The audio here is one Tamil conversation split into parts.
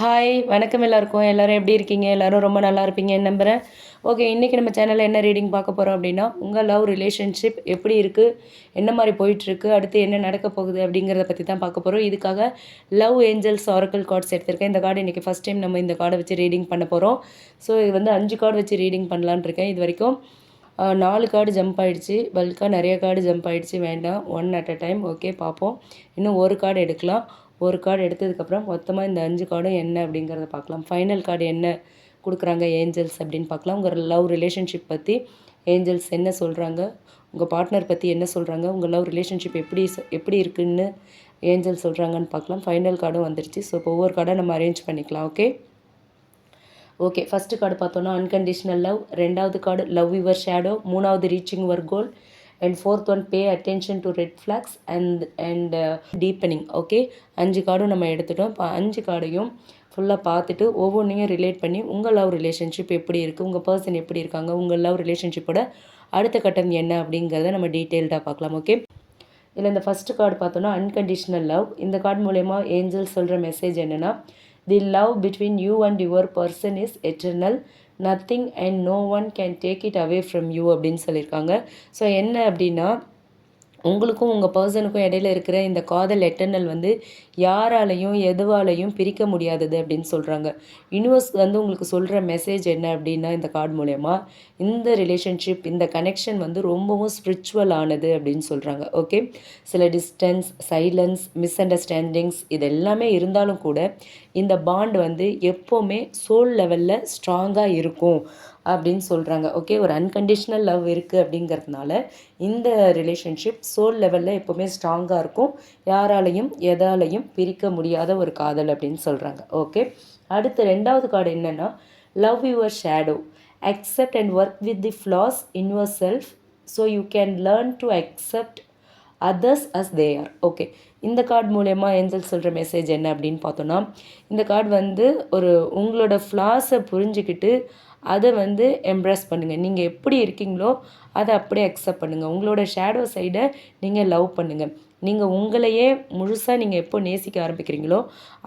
ஹாய் வணக்கம் எல்லாருக்கும். எல்லோரும் எப்படி இருக்கீங்க? எல்லோரும் ரொம்ப நல்லா இருப்பீங்கன்னு நம்புகிறேன். ஓகே, இன்றைக்கி நம்ம சேனலில் என்ன ரீடிங் பார்க்க போகிறோம் அப்படின்னா, உங்கள் லவ் ரிலேஷன்ஷிப் எப்படி இருக்குது, என்ன மாதிரி போயிட்டுருக்கு, அடுத்து என்ன நடக்க போகுது அப்படிங்கிறத பற்றி தான் பார்க்க போகிறோம். இதுக்காக லவ் ஏஞ்சல்ஸ் ஆரக்கிள் கார்ட்ஸ் எடுத்திருக்கேன். இந்த கார்டு இன்றைக்கி ஃபஸ்ட் டைம் நம்ம இந்த கார்டை வச்சு ரீடிங் பண்ண போகிறோம். ஸோ இது வந்து 5 கார்டு வச்சு ரீடிங் பண்ணலான்னு இருக்கேன். இது வரைக்கும் 4 கார்டு ஜம்ப் ஆகிடுச்சு. பல்காக நிறைய கார்டு ஜம்ப் ஆகிடுச்சு. வேண்டாம், 1 அட் அ டைம். ஓகே, பார்ப்போம். இன்னும் ஒரு கார்டு எடுக்கலாம். ஒரு கார்டு எடுத்ததுக்கப்புறம் மொத்தமாக இந்த 5 கார்டும் என்ன அப்படிங்கிறத பார்க்கலாம். ஃபைனல் கார்டு என்ன கொடுக்குறாங்க ஏஞ்சல்ஸ் அப்படின்னு பார்க்கலாம். உங்கள் லவ் ரிலேஷன்ஷிப் பற்றி ஏஞ்சல்ஸ் என்ன சொல்கிறாங்க, உங்கள் பார்ட்னர் பற்றி என்ன சொல்கிறாங்க, உங்கள் லவ் ரிலேஷன்ஷிப் எப்படி இருக்குன்னு ஏஞ்சல் சொல்கிறாங்கன்னு பார்க்கலாம். ஃபைனல் கார்டும் வந்துடுச்சு. ஸோ இப்போ ஒவ்வொரு கார்டாக நம்ம அரேஞ்ச் பண்ணிக்கலாம். ஓகே, ஃபஸ்ட்டு கார்டு பார்த்தோன்னா அன்கண்டிஷனல் லவ், 2வது கார்டு லவ் யுவர் ஷேடோ, 3வது reaching your goal, and 4th one pay attention to red flax and deepening. Okay, 5 கார்டும் நம்ம எடுத்துட்டோம். இப்போ 5 கார்டையும் ஃபுல்லாக பார்த்துட்டு ஒவ்வொன்றையும் ரிலேட் பண்ணி உங்கள் லவ் ரிலேஷன்ஷிப் எப்படி இருக்குது, உங்கள் பர்சன் எப்படி இருக்காங்க, உங்கள் லவ் ரிலேஷன்ஷிப்போட அடுத்த கட்டம் என்ன அப்படிங்கிறத நம்ம டீட்டெயில்டாக பார்க்கலாம். ஓகே, இதில் இந்த ஃபஸ்ட்டு கார்டு பார்த்தோன்னா அன்கண்டிஷனல் லவ். இந்த கார்டு மூலயமா ஏஞ்சல் சொல்கிற மெசேஜ் என்னென்னா, the love between you and your person is eternal, nothing and no one can take it away from you அப்படின்னு சொல்லியிருக்காங்க. ஸோ என்ன அப்படின்னா, உங்களுக்கும் உங்கள் பர்சனுக்கும் இடையில இருக்கிற இந்த காதல் எட்டர்னல் வந்து யாராலையும் எதுவாலையும் பிரிக்க முடியாதது அப்படின்னு சொல்கிறாங்க. யூனிவர்ஸ் வந்து உங்களுக்கு சொல்கிற மெசேஜ் என்ன அப்படின்னா, இந்த கார்டு மூலயமா இந்த ரிலேஷன்ஷிப், இந்த கனெக்ஷன் வந்து ரொம்பவும் ஸ்பிரிச்சுவல் ஆனது அப்படின்னு சொல்கிறாங்க. ஓகே, சில டிஸ்டன்ஸ், சைலன்ஸ், மிஸ் அண்டர்ஸ்டாண்டிங்ஸ் இது எல்லாமே இருந்தாலும் கூட இந்த பாண்ட் வந்து எப்போவுமே சோல் லெவலில் ஸ்ட்ராங்காக இருக்கும் அப்படின்னு சொல்கிறாங்க. ஓகே, ஒரு அன்கண்டிஷனல் லவ் இருக்குது அப்படிங்கிறதுனால இந்த ரிலேஷன்ஷிப் சோல் லெவலில் எப்போவுமே ஸ்ட்ராங்காக இருக்கும், யாராலையும் எதாலையும் பிரிக்க முடியாத ஒரு காதல் அப்படின்னு சொல்கிறாங்க. ஓகே, அடுத்து 2வது கார்டு என்னென்னா, love your shadow, accept and work with the flaws in yourself so you can learn to accept others as they are. Okay, இந்த கார்டு மூலயமா ஏஞ்சல் சொல்கிற மெசேஜ் என்ன அப்படின்னு பார்த்தோன்னா, இந்த கார்டு வந்து உங்களோட ஃப்ளாஸை புரிஞ்சுக்கிட்டு அதை வந்து எம்ப்ரஸ் பண்ணுங்கள். நீங்கள் எப்படி இருக்கீங்களோ அதை அப்படியே அக்செப்ட் பண்ணுங்கள். உங்களோட ஷேடோ சைடை நீங்கள் லவ் பண்ணுங்கள். நீங்கள் உங்களையே முழுசாக நீங்கள் எப்போ நேசிக்க ஆரம்பிக்கிறீங்களோ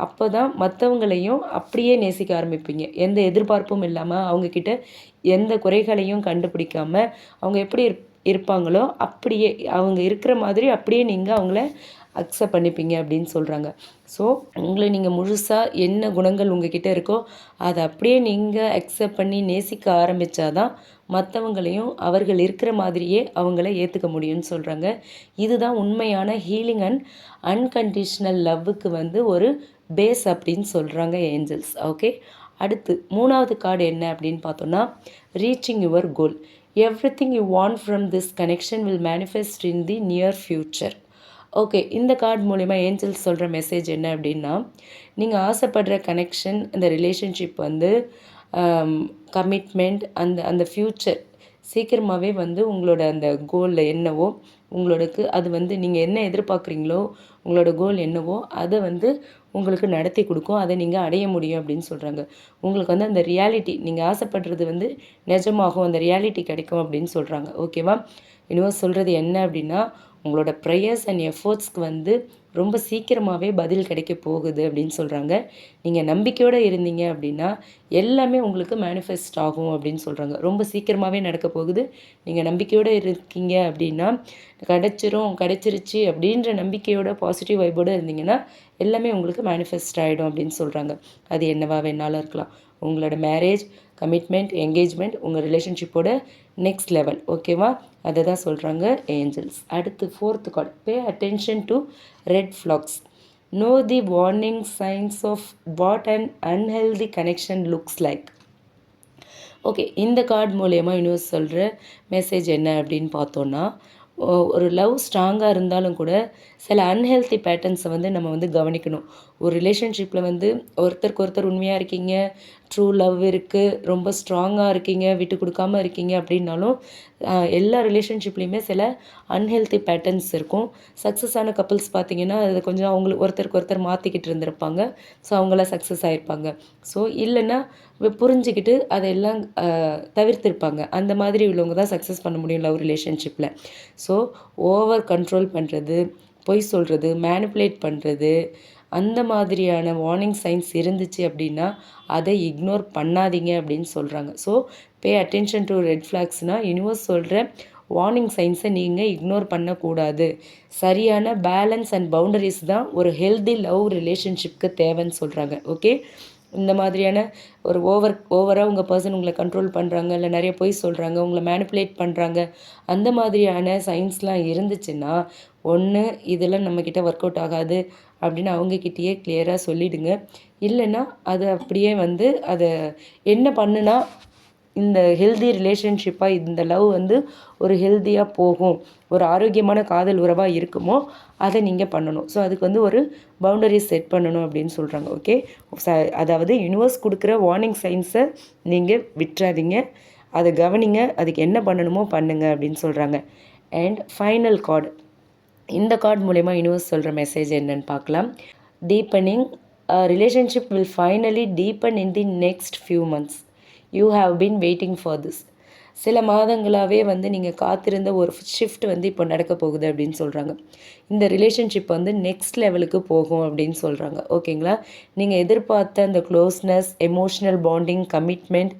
அப்போ தான் மற்றவங்களையும் அப்படியே நேசிக்க ஆரம்பிப்பீங்க. எந்த எதிர்பார்ப்பும் இல்லாமல், அவங்கக்கிட்ட எந்த குறைகளையும் கண்டுபிடிக்காமல், அவங்க எப்படி இருப்பாங்களோ அப்படியே அவங்க இருக்கிற மாதிரி அப்படியே நீங்கள் அவங்கள அக்செப்ட் பண்ணிப்பீங்க அப்படின்னு சொல்கிறாங்க. ஸோ உங்களை நீங்கள் முழுசாக என்ன குணங்கள் உங்ககிட்ட இருக்கோ அதை அப்படியே நீங்கள் அக்செப்ட் பண்ணி நேசிக்க ஆரம்பித்தாதான் மற்றவங்களையும் அவர்கள் இருக்கிற மாதிரியே அவங்கள ஏற்றுக்க முடியும்னு சொல்கிறாங்க. இதுதான் உண்மையான ஹீலிங் அண்ட் அன்கண்டிஷ்னல் லவ்வுக்கு வந்து ஒரு பேஸ் அப்படின்னு சொல்கிறாங்க ஏஞ்சல்ஸ். ஓகே, அடுத்து 3வது கார்டு என்ன அப்படின்னு பார்த்தோன்னா, reaching your goal, everything you want from this connection will manifest in the near future. Okay, இந்த கார்டு மூலிமா ஏஞ்சல்ஸ் சொல்கிற மெசேஜ் என்ன அப்படின்னா, நீங்கள் ஆசைப்படுற கனெக்ஷன், இந்த ரிலேஷன்ஷிப் வந்து கமிட்மெண்ட், அந்த ஃப்யூச்சர் சீக்கிரமாகவே வந்து உங்களோட அந்த கோலில் என்னவோ உங்களுக்கு அது வந்து நீங்கள் என்ன எதிர்பார்க்குறீங்களோ, உங்களோட கோல் என்னவோ அதை வந்து உங்களுக்கு நடத்தி கொடுக்கும், அதை நீங்கள் அடைய முடியும் அப்படின்னு சொல்கிறாங்க. உங்களுக்கு வந்து அந்த ரியாலிட்டி, நீங்கள் ஆசைப்படுறது வந்து நிஜமாகும், அந்த ரியாலிட்டி கிடைக்கும் அப்படின்னு சொல்கிறாங்க. ஓகேவா, யூனிவர்ஸ் சொல்கிறது என்ன அப்படின்னா, உங்களோட ப்ரேயர்ஸ் அண்ட் எஃபோர்ட்ஸ்க்கு வந்து ரொம்ப சீக்கிரமாகவே பதில் கிடைக்க போகுது அப்படின்னு சொல்கிறாங்க. நீங்கள் நம்பிக்கையோடு இருந்தீங்க அப்படின்னா எல்லாமே உங்களுக்கு மேனிஃபெஸ்ட் ஆகும் அப்படின்னு சொல்கிறாங்க. ரொம்ப சீக்கிரமாகவே நடக்க போகுது. நீங்கள் நம்பிக்கையோடு இருக்கீங்க அப்படின்னா கிடைச்சிருச்சு அப்படின்ற நம்பிக்கையோட பாசிட்டிவ் வைப்போடு இருந்தீங்கன்னா எல்லாமே உங்களுக்கு மேனிஃபெஸ்ட் ஆகிடும் அப்படின்னு சொல்கிறாங்க. அது என்னவா வேணாலும் இருக்கலாம். உங்களோட மேரேஜ், கமிட்மெண்ட், என்கேஜ்மெண்ட், உங்கள் ரிலேஷன்ஷிப்போட நெக்ஸ்ட் லெவல். ஓகேவா, அதை தான் சொல்கிறாங்க ஏஞ்சல்ஸ். அடுத்து 4th card, pay attention to red flags, know the warning signs of what and unhealthy connection looks like. Okay, இந்த கார்டு மூலயமா யூனிவர்ஸ் சொல்கிற மெசேஜ் என்ன அப்படின்னு பார்த்தோன்னா, ஒரு லவ் ஸ்ட்ராங்காக இருந்தாலும் கூட சில அன்ஹெல்த்தி பேட்டர்ன்ஸை வந்து நம்ம வந்து கவனிக்கணும். ஒரு ரிலேஷன்ஷிப்பில் வந்து ஒருத்தருக்கு ஒருத்தர் உண்மையாக இருக்கீங்க, ட்ரூ லவ் இருக்குது, ரொம்ப ஸ்ட்ராங்காக இருக்கீங்க, விட்டு கொடுக்காமல் இருக்கீங்க அப்படின்னாலும் எல்லா ரிலேஷன்ஷிப்லேயுமே சில அன்ஹெல்த்தி பேட்டர்ன்ஸ் இருக்கும். சக்ஸஸ் ஆன கப்புள்ஸ் பார்த்திங்கன்னா அது கொஞ்சம் அவங்களுக்கு ஒருத்தருக்கு ஒருத்தர் மாற்றிக்கிட்டு இருந்திருப்பாங்க. ஸோ அவங்களாம் சக்ஸஸ் ஆகிருப்பாங்க. ஸோ இல்லைன்னா புரிஞ்சுக்கிட்டு அதையெல்லாம் தவிர்த்திருப்பாங்க. அந்த மாதிரி உள்ளவங்க தான் சக்ஸஸ் பண்ண முடியும் லவ் ரிலேஷன்ஷிப்பில். ஸோ ஓவர் கண்ட்ரோல் பண்ணுறது, பொய் சொல்கிறது, மேனிப்புலேட் பண்ணுறது, அந்த மாதிரியான வார்னிங் சைன்ஸ் இருந்துச்சு அப்படின்னா அதை இக்னோர் பண்ணாதீங்க அப்படின்னு சொல்கிறாங்க. So pay attention to red ஃப்ளாக்ஸ்னால் யூனிவர்ஸ் சொல்கிற வார்னிங் சைன்ஸை நீங்கள் இக்னோர் பண்ணக்கூடாது. சரியான பேலன்ஸ் அண்ட் பவுண்டரிஸ் தான் ஒரு ஹெல்தி லவ் ரிலேஷன்ஷிப்க்கு தேவைன்னு சொல்கிறாங்க. ஓகே, இந்த மாதிரியான ஒரு ஓவராக உங்கள் பர்சன் உங்களை கண்ட்ரோல் பண்ணுறாங்க, இல்லை நிறைய பொய் சொல்கிறாங்க, உங்களை மேனிப்புலேட் பண்ணுறாங்க, அந்த மாதிரியான சைன்ஸ்லாம் இருந்துச்சுன்னா ஒன்று இதெல்லாம் நம்மக்கிட்ட ஒர்க் அவுட் ஆகாது அப்படின்னு அவங்கக்கிட்டேயே கிளியராக சொல்லிவிடுங்க. இல்லைன்னா அது அப்படியே வந்து அதை என்ன பண்ணுனா இந்த ஹெல்தி ரிலேஷன்ஷிப்பாக இந்த லவ் வந்து ஒரு ஹெல்த்தியாக போகும், ஒரு ஆரோக்கியமான காதல் உறவாக இருக்குமோ அதை நீங்கள் பண்ணணும். ஸோ அதுக்கு வந்து ஒரு பவுண்டரிஸ் செட் பண்ணணும் அப்படின்னு சொல்கிறாங்க. ஓகே, அதாவது யூனிவர்ஸ் கொடுக்குற வார்னிங் சைன்ஸை நீங்கள் விட்டுறாதீங்க, அதை கவனிங்க, அதுக்கு என்ன பண்ணணுமோ பண்ணுங்க அப்படின்னு சொல்கிறாங்க. அண்ட் ஃபைனல் கார்டு, இந்த கார்டு மூலயமா யூனிவர்ஸ் சொல்கிற மெசேஜ் என்னன்னு பார்க்கலாம். Deepening relationship will finally deepen in the next few months. You have been waiting for this. சில மாதங்களாகவே வந்து நீங்கள் காத்திருந்த ஒரு ஷிஃப்ட் வந்து இப்போ நடக்க போகுது அப்படின்னு சொல்கிறாங்க. இந்த ரிலேஷன்ஷிப் வந்து நெக்ஸ்ட் லெவலுக்கு போகும் அப்படின்னு சொல்கிறாங்க. ஓகேங்களா, நீங்கள் எதிர்பார்த்த அந்த க்ளோஸ்னஸ், எமோஷ்னல் பாண்டிங், கமிட்மெண்ட்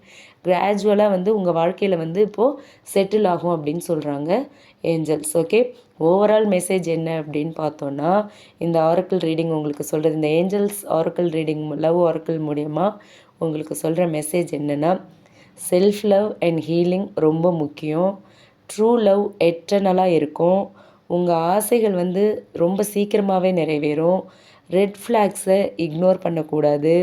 கிராஜுவலாக வந்து உங்கள் வாழ்க்கையில் வந்து இப்போது செட்டில் ஆகும் அப்படின்னு சொல்கிறாங்க ஏஞ்சல்ஸ். ஓகே, ஓவரால் மெசேஜ் என்ன அப்படின்னு பார்த்தோன்னா, இந்த ஆரக்கிள் ரீடிங் உங்களுக்கு சொல்கிறது, இந்த angels oracle reading love oracle மூலயமா உங்களுக்கு சொல்கிற மெசேஜ் என்னென்னா, செல்ஃப் லவ் அண்ட் ஹீலிங் ரொம்ப முக்கியம். ட்ரூ லவ் எட்டர்னலாக இருக்கும். உங்கள் ஆசைகள் வந்து ரொம்ப சீக்கிரமாகவே நிறைவேறும். ரெட் ஃப்ளாக்ஸை இக்னோர் பண்ணக்கூடாது.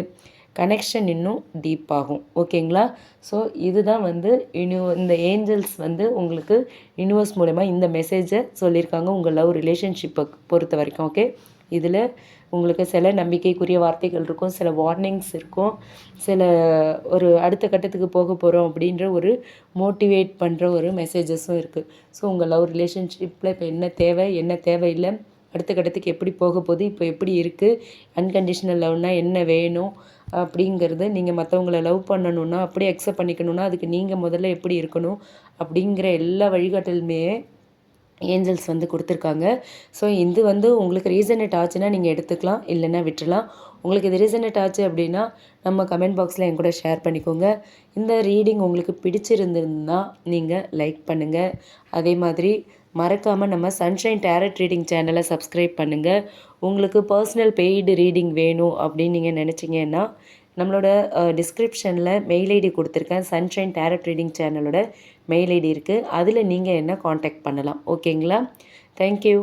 கனெக்ஷன் இன்னும் டீப் ஆகும். ஓகேங்களா, ஸோ இதுதான் வந்து இந்த ஏஞ்சல்ஸ் வந்து உங்களுக்கு யூனிவர்ஸ் மூலமா இந்த மெசேஜை சொல்லியிருக்காங்க உங்கள் லவ் ரிலேஷன்ஷிப்பை பொறுத்த வரைக்கும். ஓகே, இதில் உங்களுக்கு சில நம்பிக்கைக்குரிய வார்த்தைகள் இருக்கும், சில வார்னிங்ஸ் இருக்கும், சில ஒரு அடுத்த கட்டத்துக்கு போக போகிறோம் அப்படின்ற ஒரு மோட்டிவேட் பண்ணுற ஒரு மெசேஜஸும் இருக்குது. ஸோ உங்கள் லவ் ரிலேஷன்ஷிப்பில் இப்போ என்ன தேவை, என்ன தேவையில்லை, அடுத்த கட்டத்துக்கு எப்படி போக போகுது, இப்போ எப்படி இருக்குது, அன்கண்டிஷனல் லவ்னால் என்ன வேணும் அப்படிங்கிறது, நீங்கள் மற்றவங்கள லவ் பண்ணணுன்னா, அப்படியே அக்செப்ட் பண்ணிக்கணுன்னா அதுக்கு நீங்கள் முதல்ல எப்படி இருக்கணும் அப்படிங்கிற எல்லா வழிகாட்டலுமே ஏஞ்சல்ஸ் வந்து கொடுத்துருக்காங்க. ஸோ இது வந்து உங்களுக்கு ரீசனேட் ஆச்சுன்னா நீங்கள் எடுத்துக்கலாம், இல்லைன்னா விட்டுறலாம். உங்களுக்கு இது ரீசனேட் ஆச்சு அப்படின்னா நம்ம கமெண்ட் பாக்ஸில் என் கூட ஷேர் பண்ணிக்கோங்க. இந்த ரீடிங் உங்களுக்கு பிடிச்சிருந்ததுன்னா நீங்கள் லைக் பண்ணுங்கள். அதே மாதிரி மறக்காமல் நம்ம சன்ஷைன் டேரட் ரீடிங் சேனலை சப்ஸ்கிரைப் பண்ணுங்கள். உங்களுக்கு பர்சனல் பெய்டு ரீடிங் வேணும் அப்படின்னு நீங்கள் நினச்சிங்கன்னா நம்மளோட டிஸ்கிரிப்ஷனில் மெயில் ஐடி கொடுத்துருக்கேன். சன்ஷைன் டேரட் ரீடிங் சேனலோட மெயில் ஐடி இருக்குது, அதில் நீங்கள் என்ன காண்டாக்ட் பண்ணலாம். ஓகேங்களா, தேங்க்யூ.